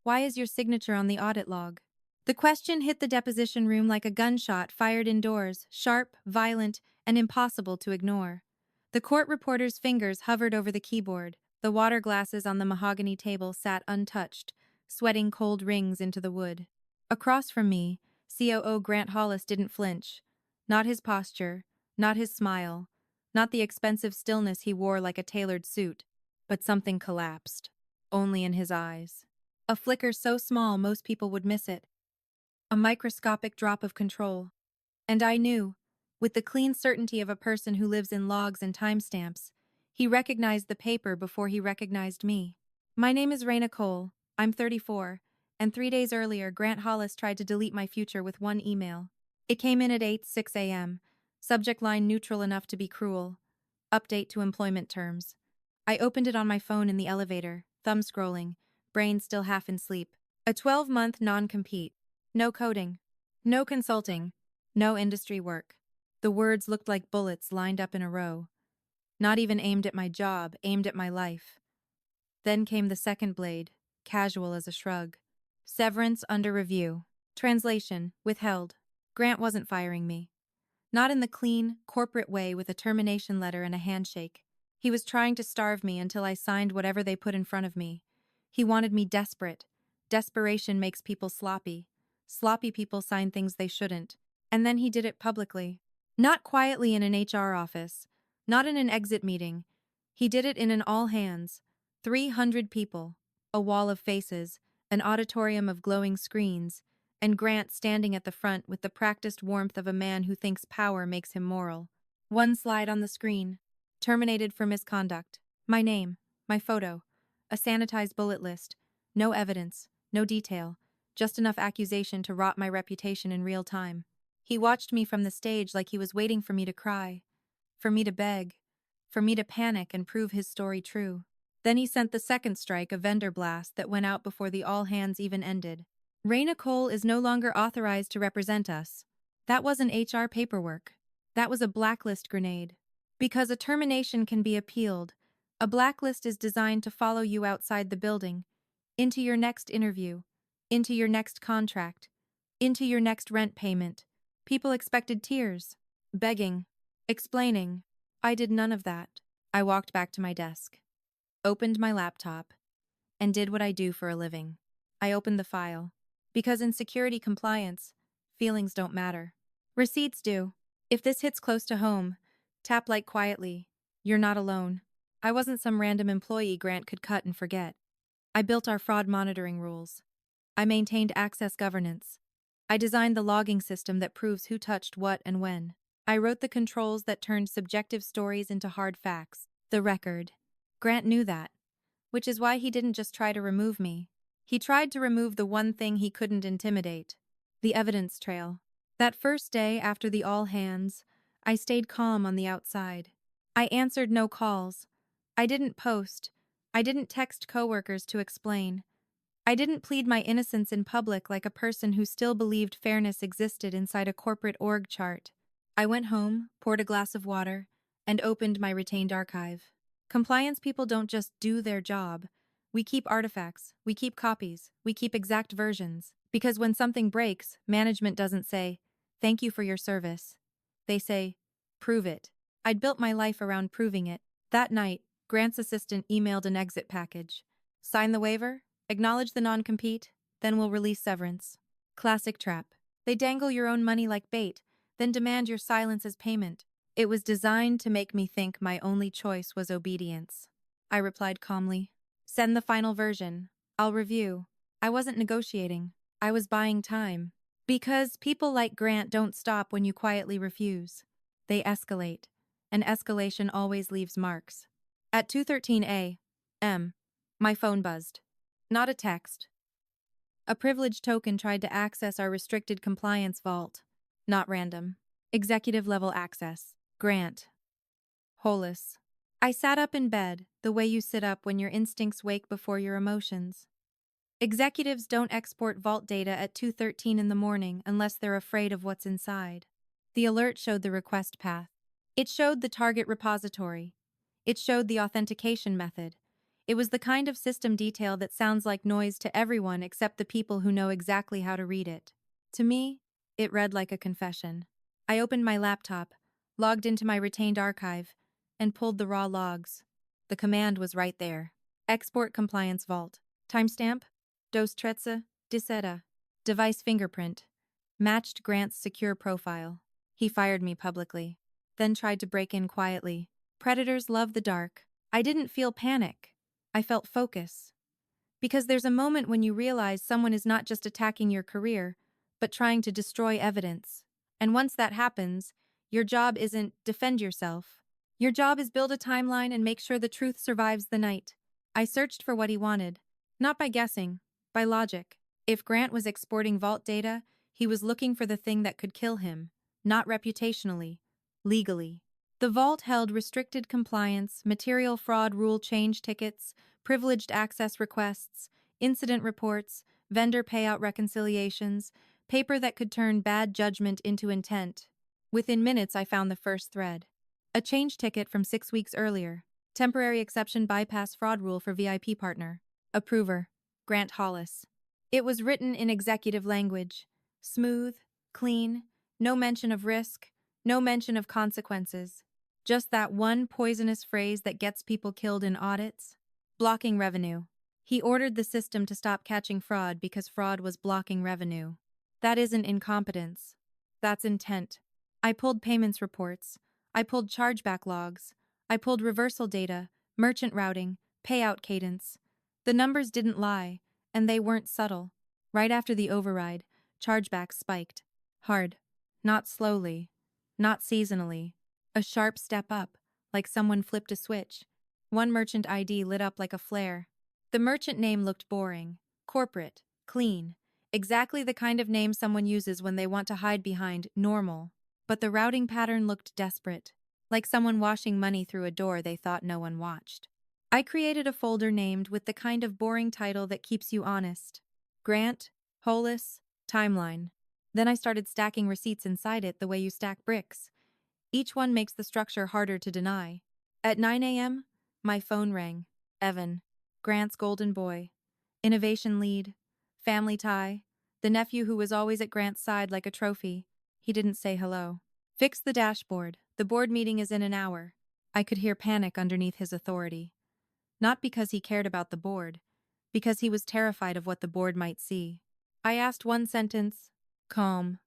Why is your signature on the audit log? The question hit the deposition room like a gunshot fired indoors, sharp, violent, and impossible to ignore. The court reporter's fingers hovered over the keyboard. The water glasses on the mahogany table sat untouched, sweating cold rings into the wood. Across from me, COO Grant Hollis didn't flinch. Not his posture, not his smile, not the expensive stillness he wore like a tailored suit, but something collapsed. Only in his eyes. A flicker so small most people would miss it. A microscopic drop of control. And I knew, with the clean certainty of a person who lives in logs and timestamps, he recognized the paper before he recognized me. My name is Raina Cole. I'm 34, and 3 days earlier, Grant Hollis tried to delete my future with one email. It came in at 8:06 a.m., subject line neutral enough to be cruel. Update to employment terms. I opened it on my phone in the elevator, thumb scrolling, brain still half in sleep. A 12-month non-compete. No coding. No consulting. No industry work. The words looked like bullets lined up in a row. Not even aimed at my job, aimed at my life. Then came the second blade, casual as a shrug. Severance under review. Translation, withheld. Grant wasn't firing me. Not in the clean, corporate way with a termination letter and a handshake. He was trying to starve me until I signed whatever they put in front of me. He wanted me desperate. Desperation makes people sloppy. Sloppy people sign things they shouldn't. And then he did it publicly. Not quietly in an HR office. Not in an exit meeting. He did it in an all-hands. 300 people. A wall of faces. An auditorium of glowing screens. And Grant standing at the front with the practiced warmth of a man who thinks power makes him moral. One slide on the screen. Terminated for misconduct. My name. My photo. A sanitized bullet list. No evidence. No detail. Just enough accusation to rot my reputation in real time. He watched me from the stage like he was waiting for me to cry. For me to beg. For me to panic and prove his story true. Then he sent the second strike, a vendor blast that went out before the all-hands even ended. Raina Cole is no longer authorized to represent us. That wasn't HR paperwork. That was a blacklist grenade. Because a termination can be appealed, a blacklist is designed to follow you outside the building, into your next interview, into your next contract, into your next rent payment. People expected tears, begging, explaining. I did none of that. I walked back to my desk, opened my laptop, and did what I do for a living. I opened the file. Because in security compliance, feelings don't matter. Receipts do. If this hits close to home, tap like quietly. You're not alone. I wasn't some random employee Grant could cut and forget. I built our fraud monitoring rules. I maintained access governance. I designed the logging system that proves who touched what and when. I wrote the controls that turned subjective stories into hard facts. The record. Grant knew that. Which is why he didn't just try to remove me. He tried to remove the one thing he couldn't intimidate. The evidence trail. That first day after the all-hands, I stayed calm on the outside. I answered no calls. I didn't post. I didn't text coworkers to explain. I didn't plead my innocence in public like a person who still believed fairness existed inside a corporate org chart. I went home, poured a glass of water, and opened my retained archive. Compliance people don't just do their job. We keep artifacts, we keep copies, we keep exact versions. Because when something breaks, management doesn't say, "Thank you for your service." They say, "Prove it." I'd built my life around proving it. That night, Grant's assistant emailed an exit package. Sign the waiver, acknowledge the non-compete, then we'll release severance. Classic trap. They dangle your own money like bait, then demand your silence as payment. It was designed to make me think my only choice was obedience. I replied calmly. Send the final version. I'll review. I wasn't negotiating. I was buying time. Because people like Grant don't stop when you quietly refuse. They escalate. And escalation always leaves marks. At 2:13 a.m., my phone buzzed. Not a text. A privilege token tried to access our restricted compliance vault. Not random. Executive-level access. Grant Hollis. I sat up in bed, the way you sit up when your instincts wake before your emotions. Executives don't export vault data at 2:13 in the morning unless they're afraid of what's inside. The alert showed the request path. It showed the target repository. It showed the authentication method. It was the kind of system detail that sounds like noise to everyone except the people who know exactly how to read it. To me, it read like a confession. I opened my laptop, logged into my retained archive, and pulled the raw logs. The command was right there. Export compliance vault. Timestamp? Dos treze, diseta. Device fingerprint. Matched Grant's secure profile. He fired me publicly. Then tried to break in quietly. Predators love the dark. I didn't feel panic. I felt focus. Because there's a moment when you realize someone is not just attacking your career, but trying to destroy evidence. And once that happens, your job isn't defend yourself. Your job is build a timeline and make sure the truth survives the night. I searched for what he wanted. Not by guessing, by logic. If Grant was exporting vault data, he was looking for the thing that could kill him. Not reputationally, legally. The vault held restricted compliance, material fraud rule change tickets, privileged access requests, incident reports, vendor payout reconciliations, paper that could turn bad judgment into intent. Within minutes, I found the first thread. A change ticket from 6 weeks earlier. Temporary exception bypass fraud rule for VIP partner. Approver, Grant Hollis. It was written in executive language. Smooth, clean, no mention of risk, no mention of consequences. Just that one poisonous phrase that gets people killed in audits. Blocking revenue. He ordered the system to stop catching fraud because fraud was blocking revenue. That isn't incompetence. That's intent. I pulled payments reports. I pulled chargeback logs. I pulled reversal data, merchant routing, payout cadence. The numbers didn't lie, and they weren't subtle. Right after the override, chargebacks spiked. Hard. Not slowly. Not seasonally. A sharp step up, like someone flipped a switch. One merchant ID lit up like a flare. The merchant name looked boring, corporate, clean, exactly the kind of name someone uses when they want to hide behind normal. But the routing pattern looked desperate, like someone washing money through a door they thought no one watched. I created a folder named with the kind of boring title that keeps you honest. Grant, Hollis, Timeline. Then I started stacking receipts inside it the way you stack bricks. Each one makes the structure harder to deny. At 9 a.m., my phone rang. Evan, Grant's golden boy. Innovation lead. Family tie. The nephew who was always at Grant's side like a trophy. He didn't say hello. Fix the dashboard. The board meeting is in an hour. I could hear panic underneath his authority. Not because he cared about the board, because he was terrified of what the board might see. I asked one sentence. Calm.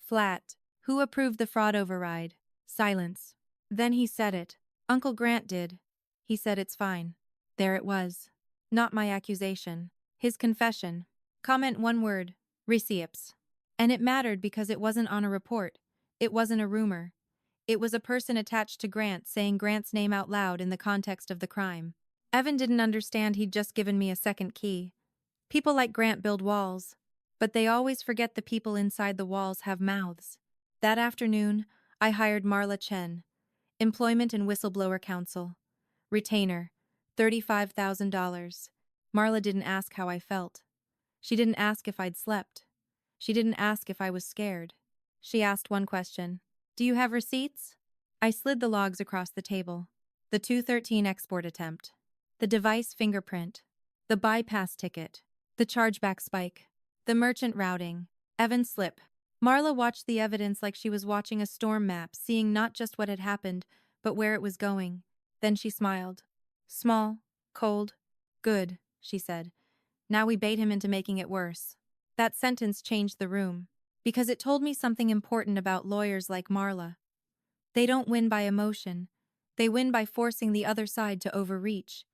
Flat. Who approved the fraud override? Silence. Then he said it. Uncle Grant did. He said it's fine. There it was. Not my accusation. His confession. Comment one word. Receipts. And it mattered because it wasn't on a report. It wasn't a rumor. It was a person attached to Grant saying Grant's name out loud in the context of the crime. Evan didn't understand he'd just given me a second key. People like Grant build walls, but they always forget the people inside the walls have mouths. That afternoon, I hired Marla Chen, Employment and Whistleblower Counsel. Retainer, $35,000. Marla didn't ask how I felt. She didn't ask if I'd slept. She didn't ask if I was scared. She asked one question. Do you have receipts? I slid the logs across the table. The 213 export attempt. The device fingerprint. The bypass ticket. The chargeback spike. The merchant routing. Evan's slip. Marla watched the evidence like she was watching a storm map, seeing not just what had happened, but where it was going. Then she smiled. Small, cold, good, she said. Now we bait him into making it worse. That sentence changed the room, because it told me something important about lawyers like Marla. They don't win by emotion. They win by forcing the other side to overreach.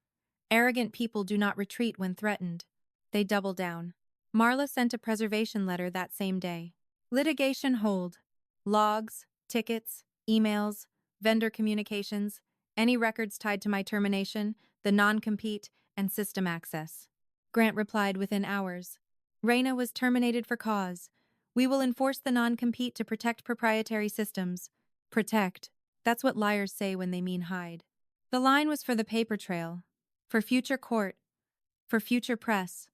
Arrogant people do not retreat when threatened. They double down. Marla sent a preservation letter that same day. Litigation hold. Logs, tickets, emails, vendor communications, any records tied to my termination, the non-compete, and system access. Grant replied within hours. Raina was terminated for cause. We will enforce the non-compete to protect proprietary systems. Protect. That's what liars say when they mean hide. The line was for the paper trail, for future court, for future press.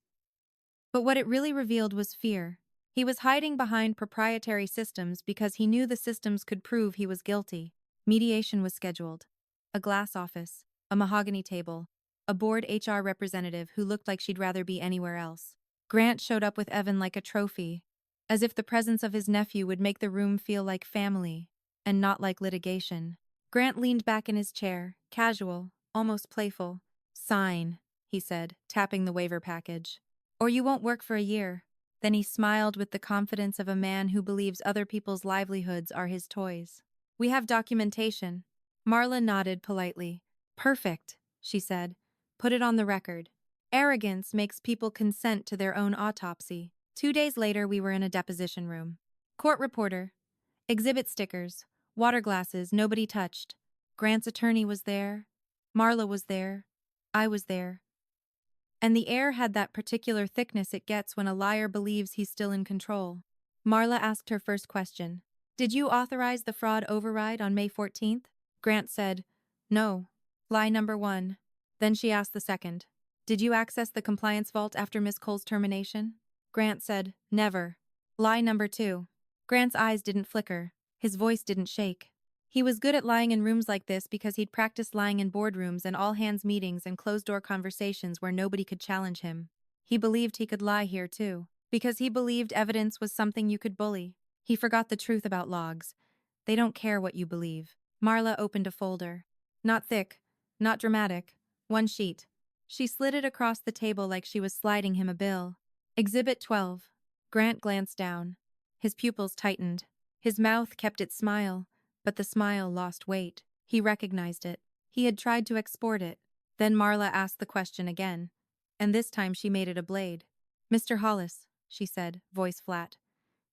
But what it really revealed was fear. He was hiding behind proprietary systems because he knew the systems could prove he was guilty. Mediation was scheduled. A glass office, a mahogany table, a bored HR representative who looked like she'd rather be anywhere else. Grant showed up with Evan like a trophy, as if the presence of his nephew would make the room feel like family, and not like litigation. Grant leaned back in his chair, casual, almost playful. "Sign," he said, tapping the waiver package. "Or you won't work for a year." Then he smiled with the confidence of a man who believes other people's livelihoods are his toys. "We have documentation." Marla nodded politely. "Perfect," she said. "Put it on the record. Arrogance makes people consent to their own autopsy." 2 days later, we were in a deposition room. Court reporter. Exhibit stickers. Water glasses nobody touched. Grant's attorney was there. Marla was there. I was there. And the air had that particular thickness it gets when a liar believes he's still in control. Marla asked her first question. "Did you authorize the fraud override on May 14th? Grant said, "No." Lie number 1. Then she asked the second. "Did you access the compliance vault after Miss Cole's termination?" Grant said, "Never." Lie number 2. Grant's eyes didn't flicker. His voice didn't shake. He was good at lying in rooms like this because he'd practiced lying in boardrooms and all-hands meetings and closed-door conversations where nobody could challenge him. He believed he could lie here, too, because he believed evidence was something you could bully. He forgot the truth about logs. They don't care what you believe. Marla opened a folder. Not thick, not dramatic. 1 sheet. She slid it across the table like she was sliding him a bill. Exhibit 12. Grant glanced down. His pupils tightened. His mouth kept its smile, but the smile lost weight. He recognized it. He had tried to export it. Then Marla asked the question again, and this time she made it a blade. "Mr. Hollis," she said, voice flat.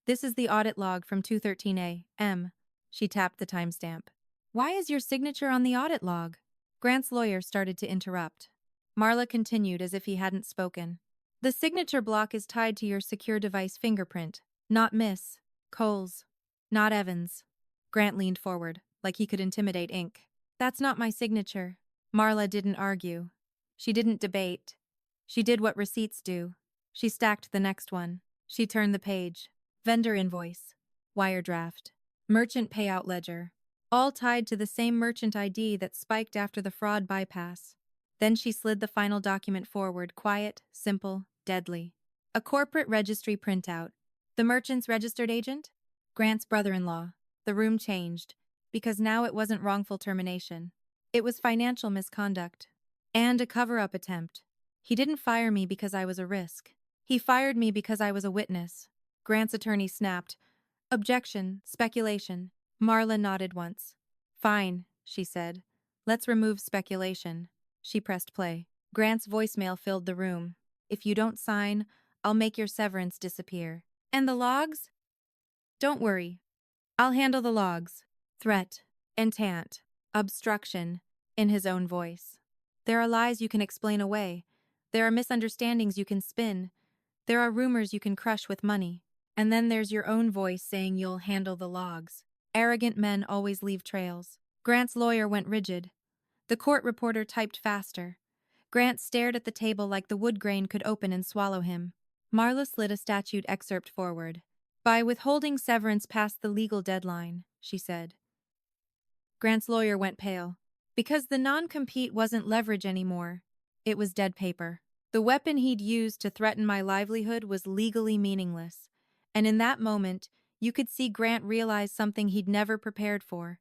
"This is the audit log from 213 A.M. She tapped the timestamp. "Why is your signature on the audit log?" Grant's lawyer started to interrupt. Marla continued as if he hadn't spoken. "The signature block is tied to your secure device fingerprint, not Miss Cole's, not Evans." Grant leaned forward, like he could intimidate ink. "That's not my signature." Marla didn't argue. She didn't debate. She did what receipts do. She stacked the next one. She turned the page. Vendor invoice. Wire draft. Merchant payout ledger. All tied to the same merchant ID that spiked after the fraud bypass. Then she slid the final document forward, quiet, simple, deadly. A corporate registry printout. The merchant's registered agent? Grant's brother-in-law. The room changed, because now it wasn't wrongful termination. It was financial misconduct. And a cover-up attempt. He didn't fire me because I was a risk. He fired me because I was a witness. Grant's attorney snapped. "Objection, speculation." Marla nodded once. "Fine," she said. "Let's remove speculation." She pressed play. Grant's voicemail filled the room. "If you don't sign, I'll make your severance disappear." "And the logs?" "Don't worry. I'll handle the logs." Threat, intent, obstruction, in his own voice. There are lies you can explain away. There are misunderstandings you can spin. There are rumors you can crush with money. And then there's your own voice saying you'll handle the logs. Arrogant men always leave trails. Grant's lawyer went rigid. The court reporter typed faster. Grant stared at the table like the wood grain could open and swallow him. Marla slid a statute excerpt forward. "By withholding severance past the legal deadline," she said. Grant's lawyer went pale. Because the non-compete wasn't leverage anymore. It was dead paper. The weapon he'd used to threaten my livelihood was legally meaningless. And in that moment, you could see Grant realize something he'd never prepared for.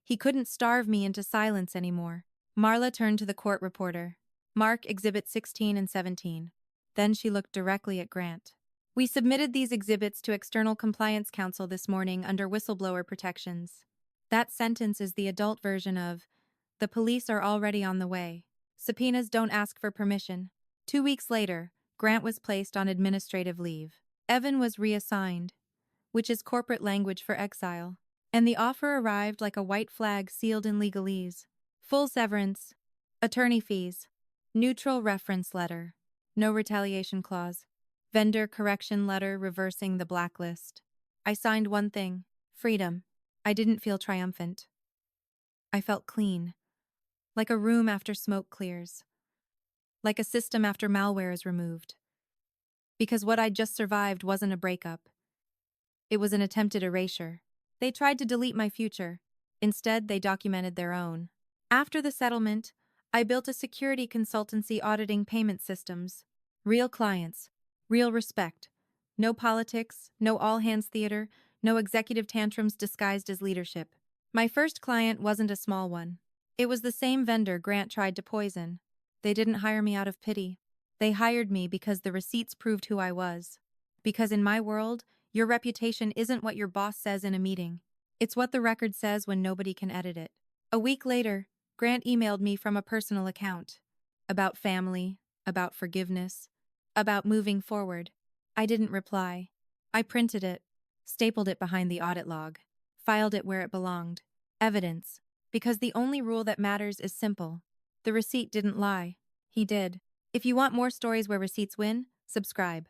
He couldn't starve me into silence anymore. Marla turned to the court reporter. "Mark Exhibit 16 and 17. Then she looked directly at Grant. "We submitted these exhibits to External Compliance Counsel this morning under whistleblower protections." That sentence is the adult version of, "The police are already on the way. Subpoenas don't ask for permission." 2 weeks later, Grant was placed on administrative leave. Evan was reassigned, which is corporate language for exile, and the offer arrived like a white flag sealed in legalese. Full severance, attorney fees, neutral reference letter, no retaliation clause, vendor correction letter reversing the blacklist. I signed one thing, freedom. I didn't feel triumphant. I felt clean, like a room after smoke clears, like a system after malware is removed. Because what I'd just survived wasn't a breakup. It was an attempted erasure. They tried to delete my future. Instead, they documented their own. After the settlement, I built a security consultancy auditing payment systems. Real clients. Real respect. No politics, no all-hands theater, no executive tantrums disguised as leadership. My first client wasn't a small one. It was the same vendor Grant tried to poison. They didn't hire me out of pity. They hired me because the receipts proved who I was. Because in my world, your reputation isn't what your boss says in a meeting. It's what the record says when nobody can edit it. A week later, Grant emailed me from a personal account. About family, about forgiveness, about moving forward. I didn't reply. I printed it, stapled it behind the audit log, filed it where it belonged. Evidence. Because the only rule that matters is simple. The receipt didn't lie. He did. If you want more stories where receipts win, subscribe.